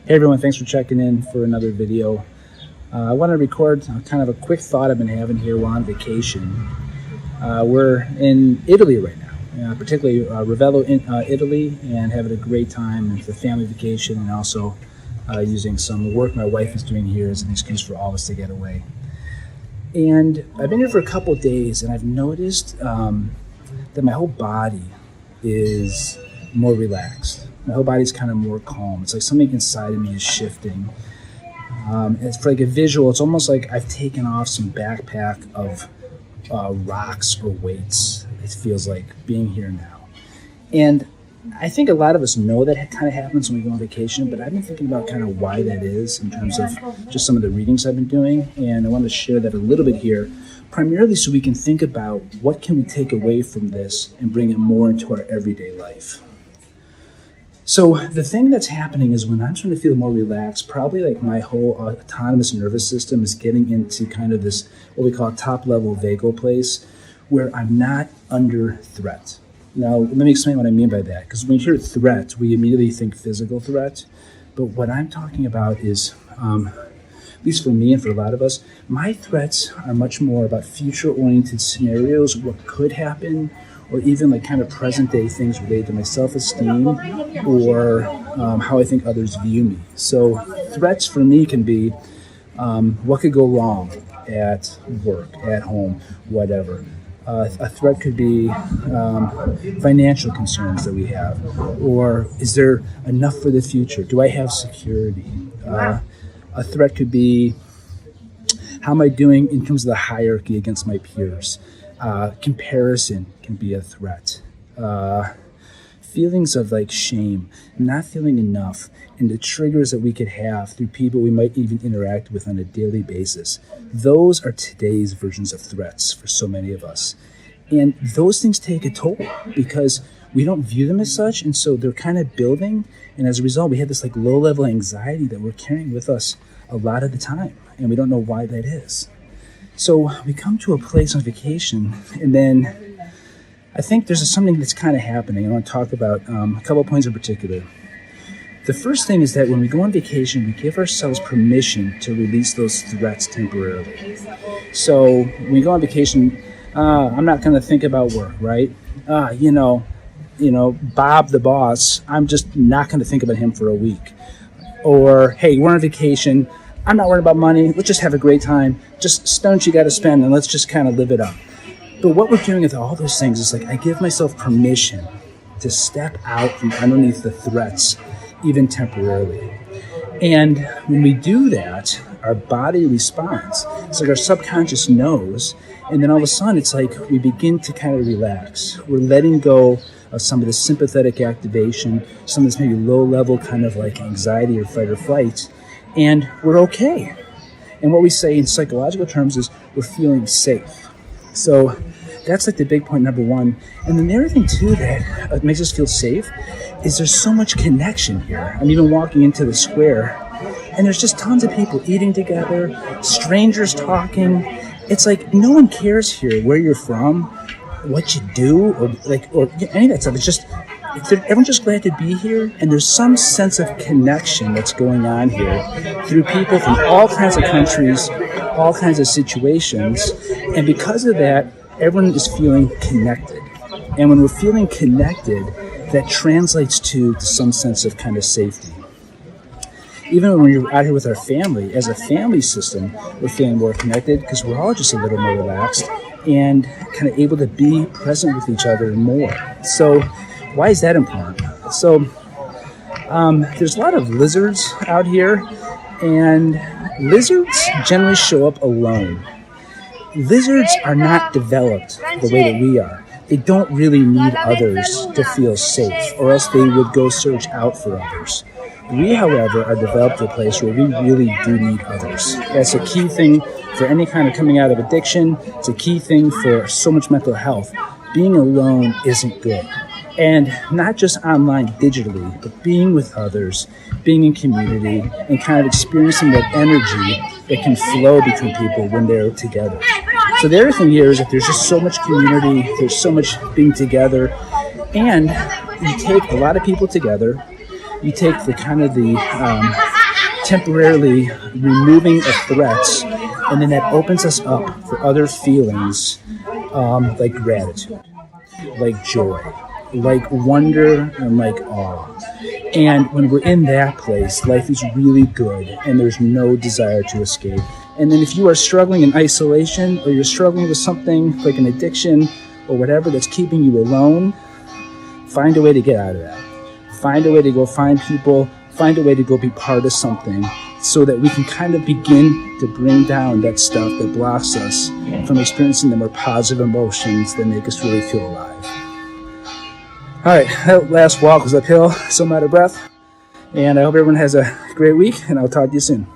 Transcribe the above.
Hey everyone, thanks for checking in for another video. I want to record kind of a quick thought I've been having here while on vacation. We're in Italy right now, particularly Ravello, Italy, and having a great time. It's a family vacation, and also using some work my wife is doing here as an excuse for all of us to get away. And I've been here for a couple of days, and I've noticed that my whole body is more relaxed. My whole body's kind of more calm. It's like something inside of me is shifting. It's for like a visual. It's almost like I've taken off some backpack of rocks or weights. It feels like being here now. And I think a lot of us know that kind of happens when we go on vacation, but I've been thinking about kind of why that is in terms of just some of the readings I've been doing. And I wanted to share that a little bit here, primarily so we can think about what can we take away from this and bring it more into our everyday life. So the thing that's happening is when I'm starting to feel more relaxed, probably like my whole autonomous nervous system is getting into kind of this, what we call top level vagal place, where I'm not under threat. Now, let me explain what I mean by that, because when you hear threat, we immediately think physical threat. But what I'm talking about is, at least for me and for a lot of us, my threats are much more about future-oriented scenarios, what could happen, or even like kind of present day things related to my self-esteem or how I think others view me. So threats for me can be what could go wrong at work, at home, whatever. A threat could be financial concerns that we have, or is there enough for the future? Do I have security? A threat could be, how am I doing in terms of the hierarchy against my peers? Comparison can be a threat. Feelings of like shame, not feeling enough, and the triggers that we could have through people we might even interact with on a daily basis. Those are today's versions of threats for so many of us. And those things take a toll because we don't view them as such, and so they're kind of building, and as a result we have this like low-level anxiety that we're carrying with us a lot of the time, and we don't know why that is. So we come to a place on vacation, and then I think there's something that's kind of happening. I want to talk about a couple of points in particular. The first thing is that when we go on vacation, we give ourselves permission to release those threats temporarily. So when we go on vacation, I'm not going to think about work, right? Bob the boss, I'm just not going to think about him for a week. Or, hey, we're on vacation, I'm not worried about money, let's just have a great time, just spend what you got to spend and let's just kind of live it up. But what we're doing with all those things is like I give myself permission to step out from underneath the threats, even temporarily. And when we do that, our body responds. It's like our subconscious knows, and then all of a sudden it's like we begin to kind of relax. We're letting go of some of the sympathetic activation, some of this maybe low-level kind of like anxiety or fight or flight, and we're okay. And what we say in psychological terms is we're feeling safe. So that's like the big point number one. And then the other thing too that makes us feel safe is there's so much connection here. I'm even walking into the square and there's just tons of people eating together, strangers talking. It's like no one cares here where you're from, what you do, or any of that stuff. It's just everyone's just glad to be here, and there's some sense of connection that's going on here through people from all kinds of countries, all kinds of situations, and because of that, everyone is feeling connected. And when we're feeling connected, that translates to some sense of kind of safety. Even when we're out here with our family, as a family system, we're feeling more connected because we're all just a little more relaxed and kind of able to be present with each other more. So why is that important? So there's a lot of lizards out here, and lizards generally show up alone. Lizards are not developed the way that we are. They don't really need others to feel safe, or else they would go search out for others. We, however, are developed to a place where we really do need others. That's a key thing for any kind of coming out of addiction. It's a key thing for so much mental health. Being alone isn't good. And not just online digitally, but being with others, being in community, and kind of experiencing that energy that can flow between people when they're together. So the other thing here is that there's just so much community, there's so much being together, and you take a lot of people together, you take the kind of the temporarily removing of threats, and then that opens us up for other feelings, like gratitude, like joy, like wonder, and like awe. And when we're in that place, life is really good and there's no desire to escape. And then if you are struggling in isolation, or you're struggling with something like an addiction or whatever that's keeping you alone, find a way to get out of that. Find a way to go find people, find a way to go be part of something, so that we can kind of begin to bring down that stuff that blocks us from experiencing the more positive emotions that make us really feel alive. All right, that last walk was uphill, so I'm out of breath. And I hope everyone has a great week, and I'll talk to you soon.